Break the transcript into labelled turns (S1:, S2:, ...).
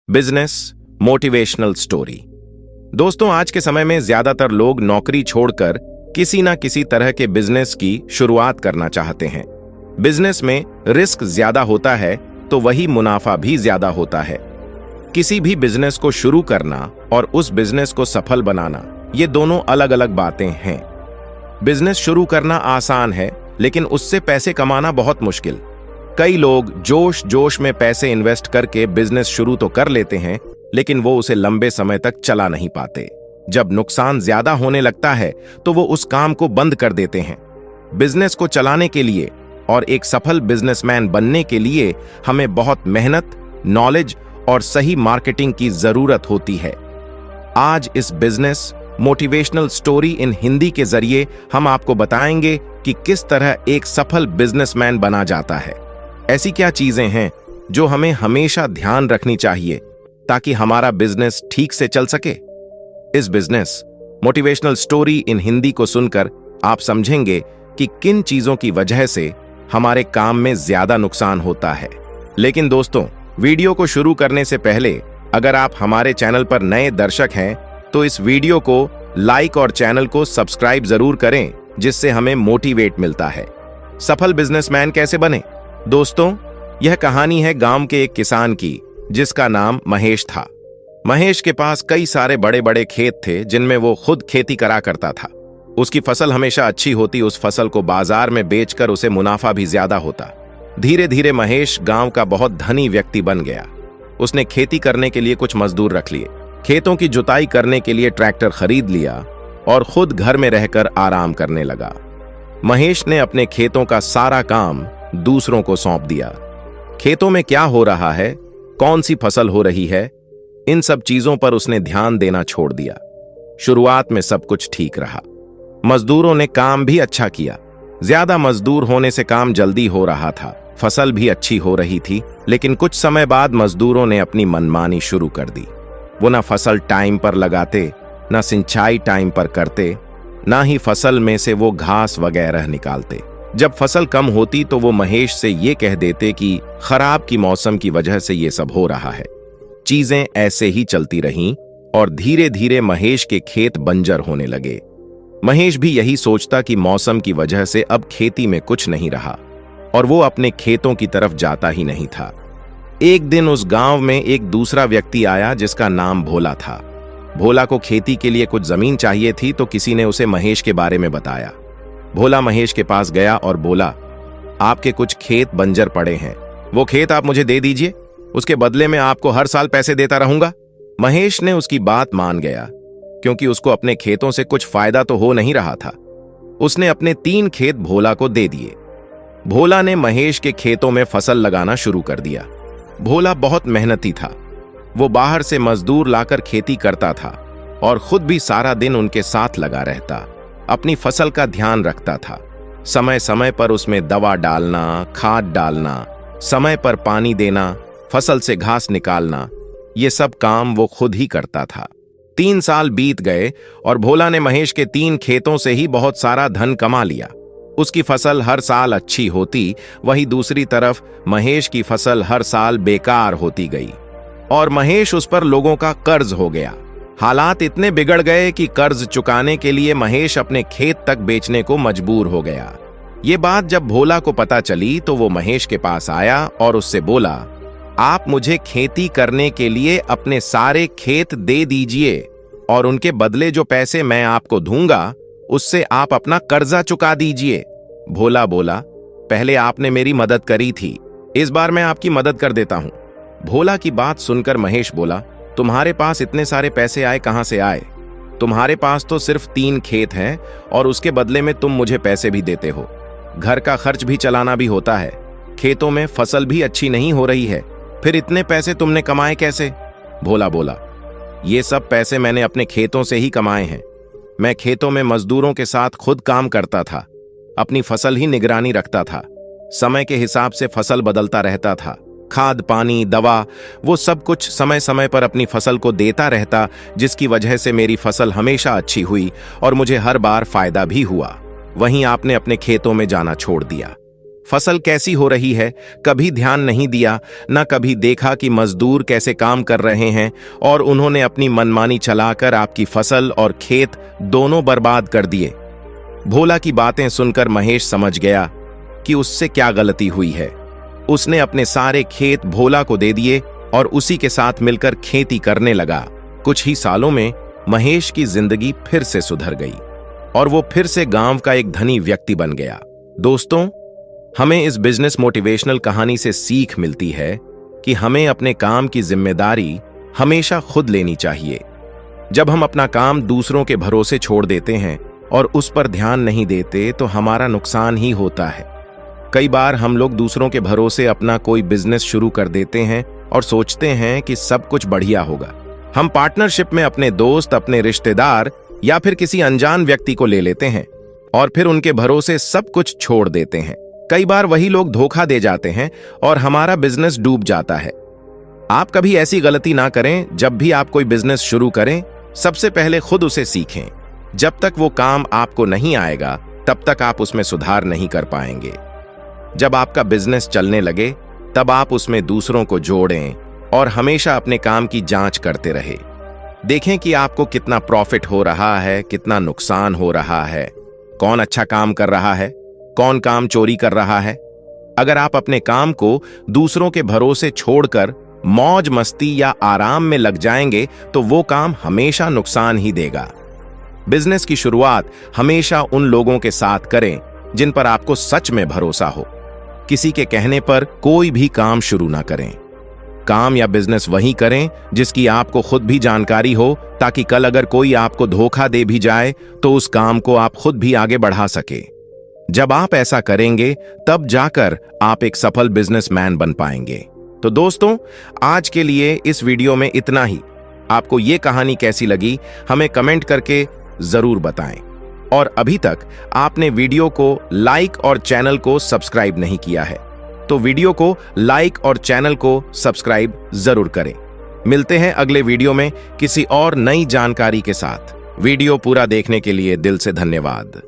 S1: Business motivational story. दोस्तों, आज के समय में ज्यादातर लोग नौकरी छोड़कर किसी ना किसी तरह के बिजनेस की शुरुआत करना चाहते हैं। बिजनेस में रिस्क ज्यादा होता है तो वही मुनाफा भी ज्यादा होता है। किसी भी बिजनेस को शुरू करना और उस बिजनेस को सफल बनाना, ये दोनों अलग अलग बातें हैं। बिजनेस शुरू करना आसान है, लेकिन उससे पैसे कमाना बहुत मुश्किल। कई लोग जोश जोश में पैसे इन्वेस्ट करके बिजनेस शुरू तो कर लेते हैं, लेकिन वो उसे लंबे समय तक चला नहीं पाते। जब नुकसान ज्यादा होने लगता है तो वो उस काम को बंद कर देते हैं। बिजनेस को चलाने के लिए और एक सफल बिजनेसमैन बनने के लिए हमें बहुत मेहनत, नॉलेज और सही मार्केटिंग की जरूरत होती है। आज इस business motivational story in Hindi के जरिए हम आपको बताएंगे कि किस तरह एक सफल बिजनेसमैन बना जाता है। ऐसी क्या चीजें हैं जो हमें हमेशा ध्यान रखनी चाहिए ताकि हमारा बिजनेस ठीक से चल सके। इस business motivational story in Hindi को सुनकर आप समझेंगे कि किन चीजों की वजह से हमारे काम में ज्यादा नुकसान होता है। लेकिन दोस्तों, वीडियो को शुरू करने से पहले अगर आप हमारे चैनल पर नए दर्शक हैं तो इस वीडियो को लाइक और चैनल को सब्सक्राइब जरूर करें, जिससे हमें मोटिवेट मिलता है। सफल बिजनेसमैन कैसे बने? दोस्तों, यह कहानी है गांव के एक किसान की जिसका नाम महेश था। महेश के पास कई सारे बड़े बड़े खेत थे जिनमें वो खुद खेती करा करता था। उसकी फसल हमेशा अच्छी होती, उस फसल को बाजार में बेचकर उसे मुनाफा भी ज्यादा होता। धीरे धीरे महेश गांव का बहुत धनी व्यक्ति बन गया। उसने खेती करने के लिए कुछ मजदूर रख लिए, खेतों की जुताई करने के लिए ट्रैक्टर खरीद लिया और खुद घर में रहकर आराम करने लगा। महेश ने अपने खेतों का सारा काम दूसरों को सौंप दिया। खेतों में क्या हो रहा है, कौन सी फसल हो रही है, इन सब चीजों पर उसने ध्यान देना छोड़ दिया। शुरुआत में सब कुछ ठीक रहा, मजदूरों ने काम भी अच्छा किया। ज्यादा मजदूर होने से काम जल्दी हो रहा था, फसल भी अच्छी हो रही थी। लेकिन कुछ समय बाद मजदूरों ने अपनी मनमानी शुरू कर दी। वो ना फसल टाइम पर लगाते, ना सिंचाई टाइम पर करते, ना ही फसल में से वो घास वगैरह निकालते। जब फसल कम होती तो वो महेश से ये कह देते कि खराब की मौसम की वजह से ये सब हो रहा है। चीजें ऐसे ही चलती रहीं और धीरे धीरे महेश के खेत बंजर होने लगे। महेश भी यही सोचता कि मौसम की वजह से अब खेती में कुछ नहीं रहा और वो अपने खेतों की तरफ जाता ही नहीं था। एक दिन उस गांव में एक दूसरा व्यक्ति आया जिसका नाम भोला था। भोला को खेती के लिए कुछ जमीन चाहिए थी तो किसी ने उसे महेश के बारे में बताया। भोला महेश के पास गया और बोला, आपके कुछ खेत बंजर पड़े हैं, वो खेत आप मुझे दे दीजिए, उसके बदले में आपको हर साल पैसे देता रहूंगा। महेश ने उसकी बात मान गया, क्योंकि उसको अपने खेतों से कुछ फायदा तो हो नहीं रहा था। उसने अपने 3 खेत भोला को दे दिए। भोला ने महेश के खेतों में फसल लगाना शुरू कर दिया। भोला बहुत मेहनती था। वो बाहर से मजदूर लाकर खेती करता था और खुद भी सारा दिन उनके साथ लगा रहता। अपनी फसल का ध्यान रखता था, समय समय पर उसमें दवा डालना, खाद डालना, समय पर पानी देना, फसल से घास निकालना, ये सब काम वो खुद ही करता था। 3 साल बीत गए और भोला ने महेश के 3 खेतों से ही बहुत सारा धन कमा लिया। उसकी फसल हर साल अच्छी होती, वहीं दूसरी तरफ महेश की फसल हर साल बेकार होती गई और महेश उस पर लोगों का कर्ज हो गया। हालात इतने बिगड़ गए कि कर्ज चुकाने के लिए महेश अपने खेत तक बेचने को मजबूर हो गया। ये बात जब भोला को पता चली तो वो महेश के पास आया और उससे बोला, आप मुझे खेती करने के लिए अपने सारे खेत दे दीजिए और उनके बदले जो पैसे मैं आपको दूंगा उससे आप अपना कर्जा चुका दीजिए। भोला बोला, पहले आपने मेरी मदद करी थी, इस बार मैं आपकी मदद कर देता हूं। भोला की बात सुनकर महेश बोला, तुम्हारे पास इतने सारे पैसे आए कहां से आए? तुम्हारे पास तो सिर्फ 3 खेत हैं और उसके बदले में तुम मुझे पैसे भी देते हो। घर का खर्च भी चलाना भी होता है, खेतों में फसल भी अच्छी नहीं हो रही है, फिर इतने पैसे तुमने कमाए कैसे? भोला बोला, ये सब पैसे मैंने अपने खेतों से ही कमाए हैं। मैं खेतों में मजदूरों के साथ खुद काम करता था, अपनी फसल ही निगरानी रखता था, समय के हिसाब से फसल बदलता रहता था, खाद, पानी, दवा, वो सब कुछ समय समय पर अपनी फसल को देता रहता, जिसकी वजह से मेरी फसल हमेशा अच्छी हुई और मुझे हर बार फायदा भी हुआ। वहीं आपने अपने खेतों में जाना छोड़ दिया, फसल कैसी हो रही है कभी ध्यान नहीं दिया, न कभी देखा कि मजदूर कैसे काम कर रहे हैं, और उन्होंने अपनी मनमानी चलाकर आपकी फसल और खेत दोनों बर्बाद कर दिए। भोला की बातें सुनकर महेश समझ गया कि उससे क्या गलती हुई है। उसने अपने सारे खेत भोला को दे दिए और उसी के साथ मिलकर खेती करने लगा। कुछ ही सालों में महेश की जिंदगी फिर से सुधर गई और वो फिर से गांव का एक धनी व्यक्ति बन गया। दोस्तों, हमें इस बिजनेस मोटिवेशनल कहानी से सीख मिलती है कि हमें अपने काम की जिम्मेदारी हमेशा खुद लेनी चाहिए। जब हम अपना काम दूसरों के भरोसे छोड़ देते हैं और उस पर ध्यान नहीं देते तो हमारा नुकसान ही होता है। कई बार हम लोग दूसरों के भरोसे अपना कोई बिजनेस शुरू कर देते हैं और सोचते हैं कि सब कुछ बढ़िया होगा। हम पार्टनरशिप में अपने दोस्त, अपने रिश्तेदार या फिर किसी अनजान व्यक्ति को ले लेते हैं और फिर उनके भरोसे सब कुछ छोड़ देते हैं। कई बार वही लोग धोखा दे जाते हैं और हमारा बिजनेस डूब जाता है। आप कभी ऐसी गलती ना करें। जब भी आप कोई बिजनेस शुरू करें, सबसे पहले खुद उसे सीखें। जब तक वो काम आपको नहीं आएगा, तब तक आप उसमें सुधार नहीं कर पाएंगे। जब आपका बिजनेस चलने लगे, तब आप उसमें दूसरों को जोड़ें और हमेशा अपने काम की जांच करते रहे। देखें कि आपको कितना प्रॉफिट हो रहा है, कितना नुकसान हो रहा है, कौन अच्छा काम कर रहा है, कौन काम चोरी कर रहा है। अगर आप अपने काम को दूसरों के भरोसे छोड़कर मौज मस्ती या आराम में लग जाएंगे तो वो काम हमेशा नुकसान ही देगा। बिजनेस की शुरुआत हमेशा उन लोगों के साथ करें जिन पर आपको सच में भरोसा हो। किसी के कहने पर कोई भी काम शुरू ना करें। काम या बिजनेस वही करें जिसकी आपको खुद भी जानकारी हो, ताकि कल अगर कोई आपको धोखा दे भी जाए तो उस काम को आप खुद भी आगे बढ़ा सके। जब आप ऐसा करेंगे, तब जाकर आप एक सफल बिजनेसमैन बन पाएंगे। तो दोस्तों, आज के लिए इस वीडियो में इतना ही। आपको ये कहानी कैसी लगी, हमें कमेंट करके जरूर बताएं। और अभी तक आपने वीडियो को लाइक और चैनल को सब्सक्राइब नहीं किया है, तो वीडियो को लाइक और चैनल को सब्सक्राइब जरूर करें। मिलते हैं अगले वीडियो में किसी और नई जानकारी के साथ। वीडियो पूरा देखने के लिए दिल से धन्यवाद।